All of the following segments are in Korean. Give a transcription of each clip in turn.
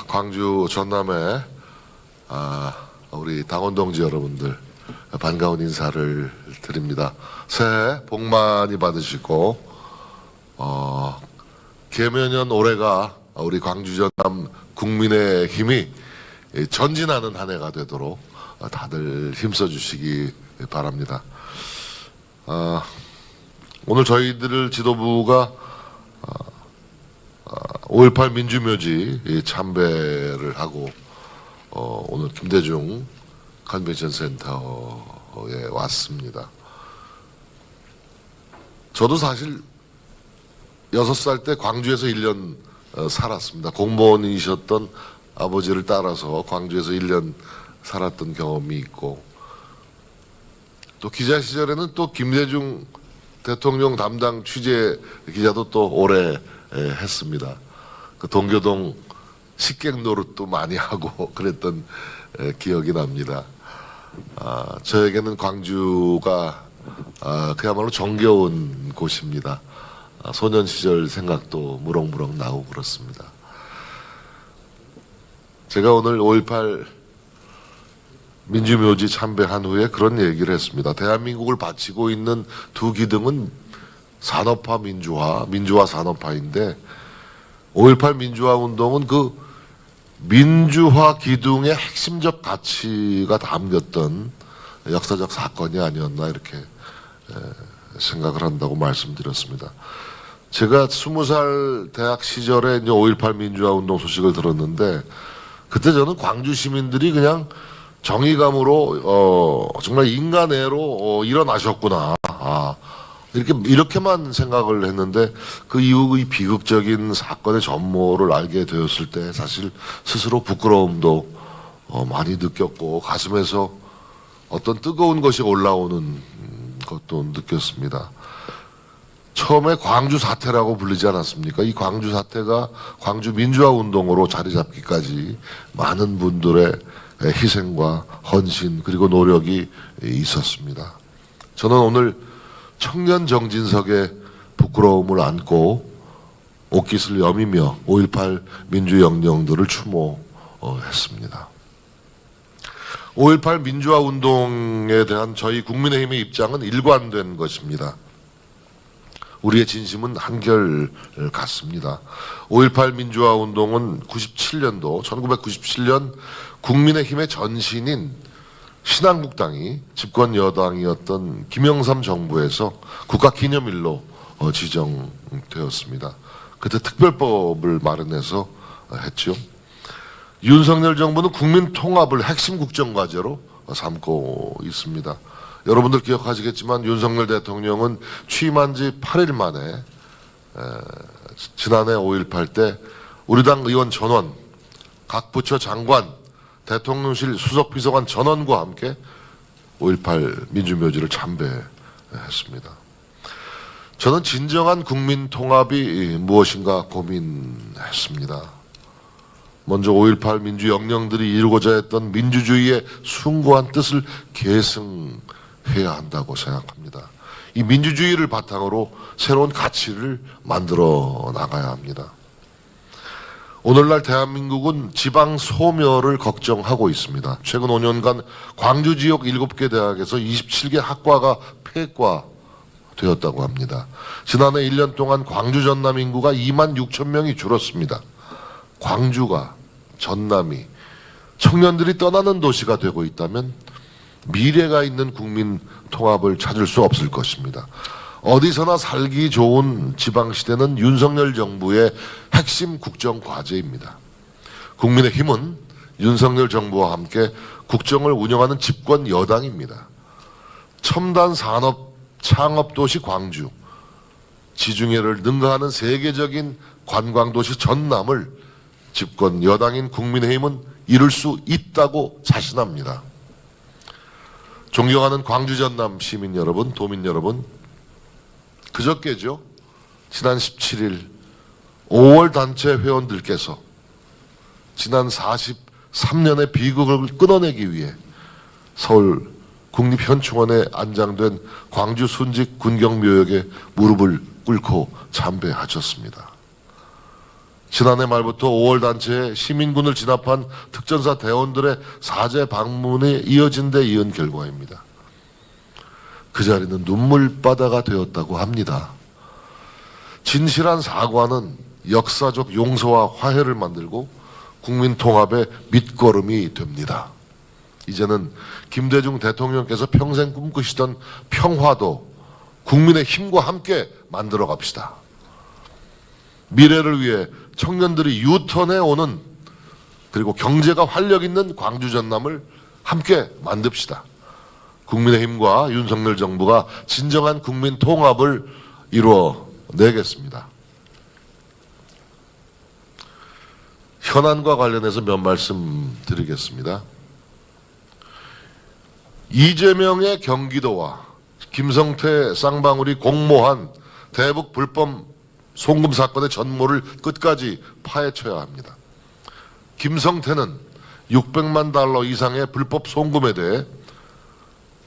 광주 전남의 우리 당원 동지 여러분들 반가운 인사를 드립니다. 새해 복 많이 받으시고 개묘년 올해가 우리 광주 전남 국민의 힘이 전진하는 한 해가 되도록 다들 힘써 주시기 바랍니다. 오늘 저희들 지도부가 5.18 민주묘지 참배를 하고 오늘 김대중 컨벤션 센터에 왔습니다. 저도 사실 6살 때 광주에서 1년 살았습니다. 공무원이셨던 아버지를 따라서 광주에서 1년 살았던 경험이 있고, 또 기자 시절에는 또 김대중 대통령 담당 취재 기자도 또 오래 했습니다. 그 동교동 식객 노릇도 많이 하고 그랬던 기억이 납니다. 저에게는 광주가 그야말로 정겨운 곳입니다. 소년 시절 생각도 무럭무럭 나고 그렇습니다. 제가 오늘 5.18 민주묘지 참배한 후에 그런 얘기를 했습니다. 대한민국을 바치고 있는 두 기둥은 산업화, 민주화 산업화인데 5.18 민주화 운동은 그 민주화 기둥의 핵심적 가치가 담겼던 역사적 사건이 아니었나 이렇게 생각을 한다고 말씀드렸습니다. 제가 20살 대학 시절에 이제 5.18 민주화 운동 소식을 들었는데 그때 저는 광주 시민들이 그냥 정의감으로 정말 인간애로 일어나셨구나 이렇게만 생각을 했는데 그 이후 이 비극적인 사건의 전모를 알게 되었을 때 사실 스스로 부끄러움도 많이 느꼈고 가슴에서 어떤 뜨거운 것이 올라오는 것도 느꼈습니다. 처음에 광주 사태라고 불리지 않았습니까? 이 광주 사태가 광주 민주화 운동으로 자리 잡기까지 많은 분들의 희생과 헌신 그리고 노력이 있었습니다. 저는 오늘 청년 정진석의 부끄러움을 안고 옷깃을 여미며 5.18 민주영령들을 추모했습니다. 5.18 민주화 운동에 대한 저희 국민의힘의 입장은 일관된 것입니다. 우리의 진심은 한결 같습니다. 5.18 민주화 운동은 1997년 국민의힘의 전신인 신한국당이 집권 여당이었던 김영삼 정부에서 국가기념일로 지정되었습니다. 그때 특별법을 마련해서 했죠. 윤석열 정부는 국민 통합을 핵심 국정과제로 삼고 있습니다. 여러분들 기억하시겠지만 윤석열 대통령은 취임한 지 8일 만에 지난해 5.18 때 우리 당 의원 전원, 각 부처 장관, 대통령실 수석비서관 전원과 함께 5.18 민주묘지를 참배했습니다. 저는 진정한 국민 통합이 무엇인가 고민했습니다. 먼저 5.18 민주영령들이 이루고자 했던 민주주의의 숭고한 뜻을 계승해야 한다고 생각합니다. 이 민주주의를 바탕으로 새로운 가치를 만들어 나가야 합니다. 오늘날 대한민국은 지방 소멸을 걱정하고 있습니다. 최근 5년간 광주 지역 7개 대학에서 27개 학과가 폐과되었다고 합니다. 지난해 1년 동안 광주 전남 인구가 2만 6천 명이 줄었습니다. 광주가, 전남이 청년들이 떠나는 도시가 되고 있다면 미래가 있는 국민 통합을 찾을 수 없을 것입니다. 어디서나 살기 좋은 지방시대는 윤석열 정부의 핵심 국정 과제입니다. 국민의힘은 윤석열 정부와 함께 국정을 운영하는 집권 여당입니다. 첨단 산업 창업도시 광주, 지중해를 능가하는 세계적인 관광도시 전남을 집권 여당인 국민의힘은 이룰 수 있다고 자신합니다. 존경하는 광주 전남 시민 여러분, 도민 여러분, 그저께죠. 지난 17일 5월 단체 회원들께서 지난 43년의 비극을 끊어내기 위해 서울 국립현충원에 안장된 광주 순직 군경묘역에 무릎을 꿇고 참배하셨습니다. 지난해 말부터 5월 단체에 시민군을 진압한 특전사 대원들의 사죄 방문이 이어진 데 이은 결과입니다. 그 자리는 눈물바다가 되었다고 합니다. 진실한 사과는 역사적 용서와 화해를 만들고 국민 통합의 밑거름이 됩니다. 이제는 김대중 대통령께서 평생 꿈꾸시던 평화도 국민의 힘과 함께 만들어 갑시다. 미래를 위해 청년들이 유턴해 오는, 그리고 경제가 활력 있는 광주 전남을 함께 만듭시다. 국민의힘과 윤석열 정부가 진정한 국민 통합을 이루어내겠습니다. 현안과 관련해서 몇 말씀 드리겠습니다. 이재명의 경기도와 김성태 쌍방울이 공모한 대북 불법 송금 사건의 전모를 끝까지 파헤쳐야 합니다. 김성태는 600만 달러 이상의 불법 송금에 대해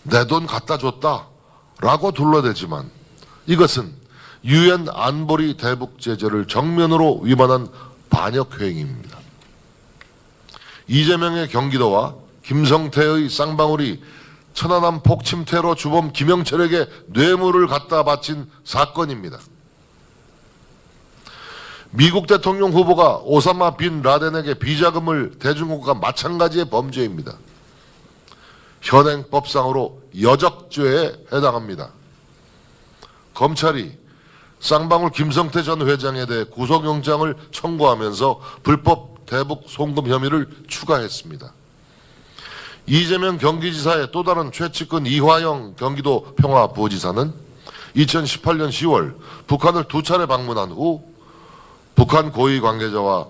내 돈 갖다 줬다 라고 둘러대지만 이것은 유엔 안보리 대북 제재를 정면으로 위반한 반역 행위입니다. 이재명의 경기도와 김성태의 쌍방울이 천안함 폭침 테러 주범 김영철에게 뇌물을 갖다 바친 사건입니다. 미국 대통령 후보가 오사마 빈 라덴에게 비자금을 대준 것과 마찬가지의 범죄입니다. 현행법상으로 여적죄에 해당합니다. 검찰이 쌍방울 김성태 전 회장에 대해 구속영장을 청구하면서 불법 대북 송금 혐의를 추가했습니다. 이재명 경기지사의 또 다른 최측근 이화영 경기도 평화부지사는 2018년 10월 북한을 2차례 방문한 후 북한 고위 관계자와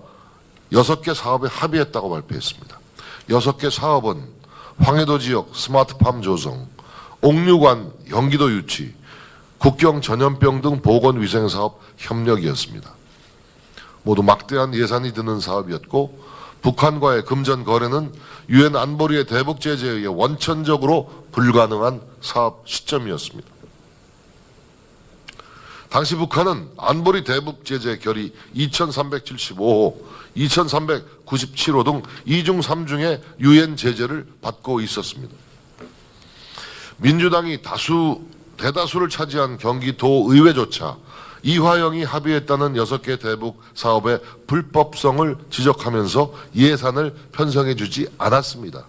6개 사업에 합의했다고 발표했습니다. 6개 사업은 황해도 지역 스마트팜 조성, 옥류관 경기도 유치, 국경 전염병 등 보건위생사업 협력이었습니다. 모두 막대한 예산이 드는 사업이었고 북한과의 금전 거래는 유엔 안보리의 대북 제재에 의해 원천적으로 불가능한 사업 시점이었습니다. 당시 북한은 안보리 대북 제재 결의 2375호, 2397호 등 2중 3중의 유엔 제재를 받고 있었습니다. 민주당이 대다수를 차지한 경기도 의회조차 이화영이 합의했다는 6개 대북 사업의 불법성을 지적하면서 예산을 편성해 주지 않았습니다.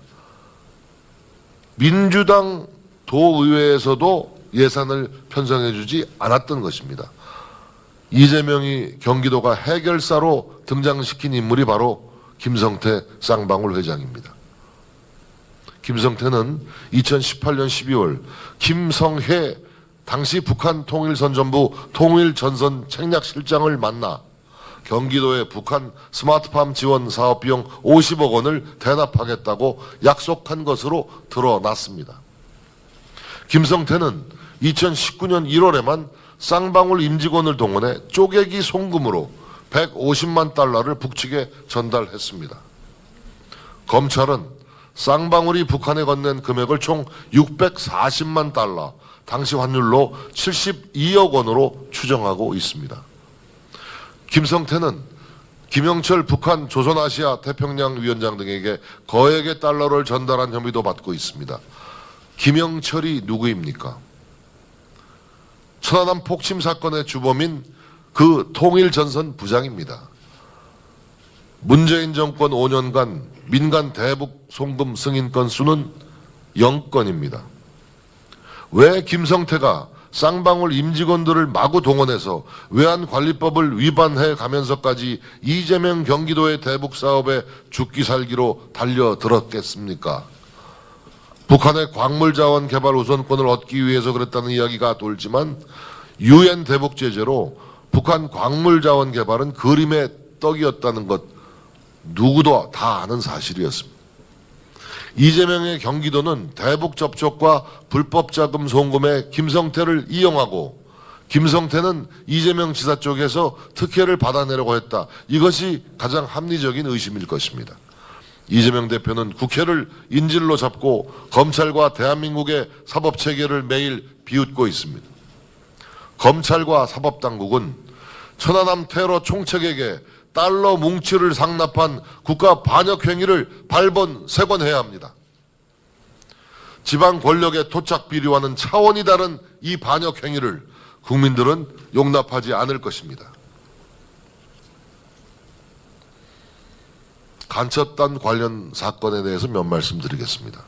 민주당 도의회에서도 예산을 편성해 주지 않았던 것입니다. 이재명이 경기도가 해결사로 등장시킨 인물이 바로 김성태 쌍방울 회장입니다. 김성태는 2018년 12월 김성해 당시 북한 통일선전부 통일전선 책략실장을 만나 경기도의 북한 스마트팜 지원 사업 비용 50억 원을 대납하겠다고 약속한 것으로 드러났습니다. 김성태는 2019년 1월에만 쌍방울 임직원을 동원해 쪼개기 송금으로 150만 달러를 북측에 전달했습니다. 검찰은 쌍방울이 북한에 건넨 금액을 총 640만 달러, 당시 환율로 72억 원으로 추정하고 있습니다. 김성태는 김영철 북한 조선아시아 태평양 위원장 등에게 거액의 달러를 전달한 혐의도 받고 있습니다. 김영철이 누구입니까? 천안함 폭침 사건의 주범인 그 통일전선 부장입니다. 문재인 정권 5년간 민간 대북 송금 승인 건수는 0건입니다. 왜 김성태가 쌍방울 임직원들을 마구 동원해서 외환관리법을 위반해 가면서까지 이재명 경기도의 대북 사업에 죽기 살기로 달려들었겠습니까? 북한의 광물자원 개발 우선권을 얻기 위해서 그랬다는 이야기가 돌지만 유엔 대북 제재로 북한 광물자원 개발은 그림의 떡이었다는 것 누구도 다 아는 사실이었습니다. 이재명의 경기도는 대북 접촉과 불법 자금 송금에 김성태를 이용하고 김성태는 이재명 지사 쪽에서 특혜를 받아내려고 했다. 이것이 가장 합리적인 의심일 것입니다. 이재명 대표는 국회를 인질로 잡고 검찰과 대한민국의 사법체계를 매일 비웃고 있습니다. 검찰과 사법당국은 천안함 테러 총책에게 달러 뭉치를 상납한 국가 반역 행위를 발본색원해야 합니다. 지방 권력의 토착 비리와는 차원이 다른 이 반역 행위를 국민들은 용납하지 않을 것입니다. 간첩단 관련 사건에 대해서 몇 말씀 드리겠습니다.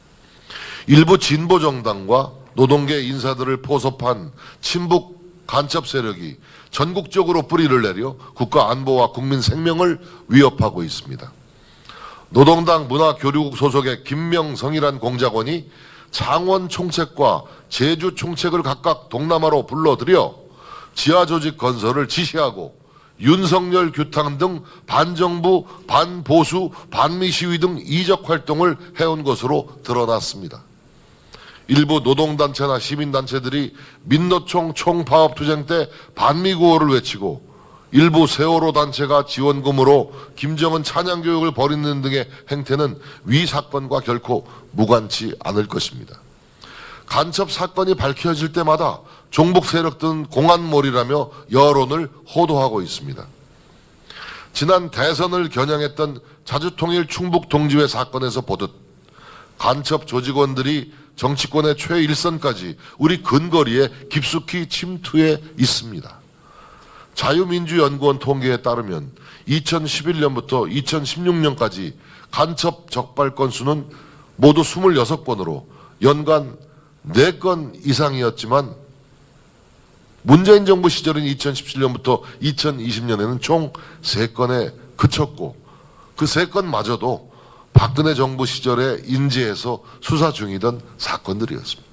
일부 진보 정당과 노동계 인사들을 포섭한 친북 간첩 세력이 전국적으로 뿌리를 내려 국가 안보와 국민 생명을 위협하고 있습니다. 노동당 문화교류국 소속의 김명성이란 공작원이 창원 총책과 제주 총책을 각각 동남아로 불러들여 지하조직 건설을 지시하고 윤석열 규탄 등 반정부, 반보수, 반미 시위 등 이적 활동을 해온 것으로 드러났습니다. 일부 노동단체나 시민단체들이 민노총 총파업 투쟁 때 반미 구호를 외치고 일부 세월호 단체가 지원금으로 김정은 찬양교육을 벌이는 등의 행태는 위 사건과 결코 무관치 않을 것입니다. 간첩 사건이 밝혀질 때마다 종북 세력들은 공안몰이라며 여론을 호도하고 있습니다. 지난 대선을 겨냥했던 자주통일 충북동지회 사건에서 보듯 간첩 조직원들이 정치권의 최일선까지 우리 근거리에 깊숙이 침투해 있습니다. 자유민주연구원 통계에 따르면 2011년부터 2016년까지 간첩 적발 건수는 모두 26건으로 연간 4건 이상이었지만 문재인 정부 시절인 2017년부터 2020년에는 총 3건에 그쳤고 그 3건마저도 박근혜 정부 시절에 인지해서 수사 중이던 사건들이었습니다.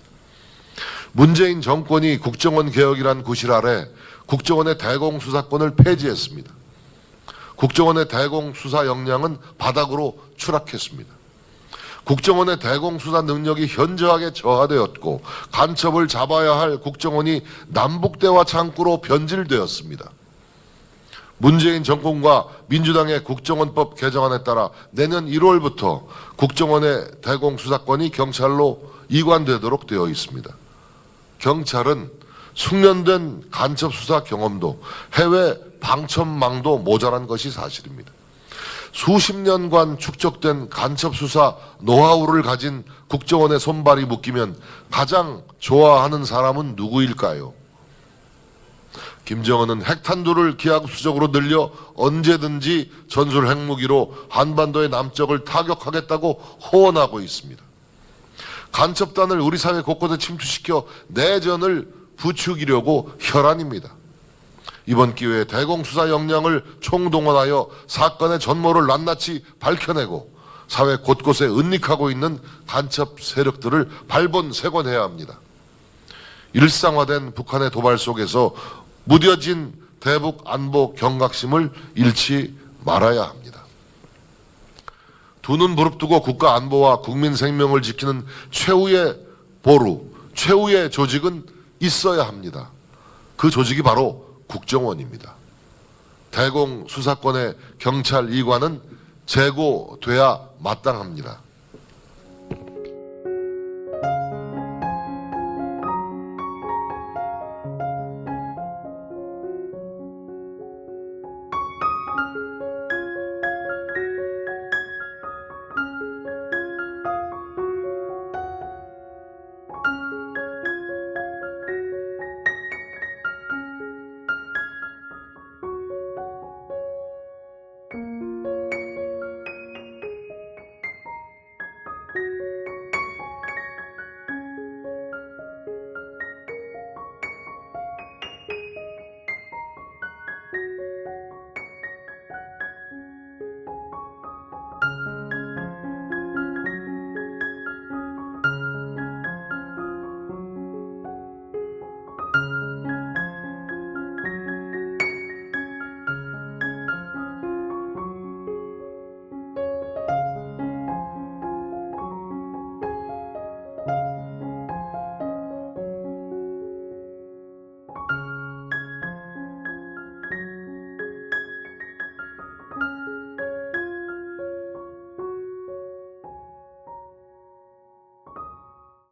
문재인 정권이 국정원 개혁이란 구실 아래 국정원의 대공수사권을 폐지했습니다. 국정원의 대공수사 역량은 바닥으로 추락했습니다. 국정원의 대공수사 능력이 현저하게 저하되었고 간첩을 잡아야 할 국정원이 남북대화 창구로 변질되었습니다. 문재인 정권과 민주당의 국정원법 개정안에 따라 내년 1월부터 국정원의 대공수사권이 경찰로 이관되도록 되어 있습니다. 경찰은 숙련된 간첩수사 경험도 해외 방첩망도 모자란 것이 사실입니다. 수십 년간 축적된 간첩수사 노하우를 가진 국정원의 손발이 묶이면 가장 좋아하는 사람은 누구일까요? 김정은은 핵탄두를 기하급수적으로 늘려 언제든지 전술 핵무기로 한반도의 남쪽을 타격하겠다고 호언하고 있습니다. 간첩단을 우리 사회 곳곳에 침투시켜 내전을 부추기려고 혈안입니다. 이번 기회에 대공수사 역량을 총동원하여 사건의 전모를 낱낱이 밝혀내고 사회 곳곳에 은닉하고 있는 간첩 세력들을 발본색원해야 합니다. 일상화된 북한의 도발 속에서 무뎌진 대북 안보 경각심을 잃지 말아야 합니다. 두 눈 부릅뜨고 국가 안보와 국민 생명을 지키는 최후의 보루, 최후의 조직은 있어야 합니다. 그 조직이 바로 국정원입니다. 대공수사권의 경찰 이관은 제고돼야 마땅합니다.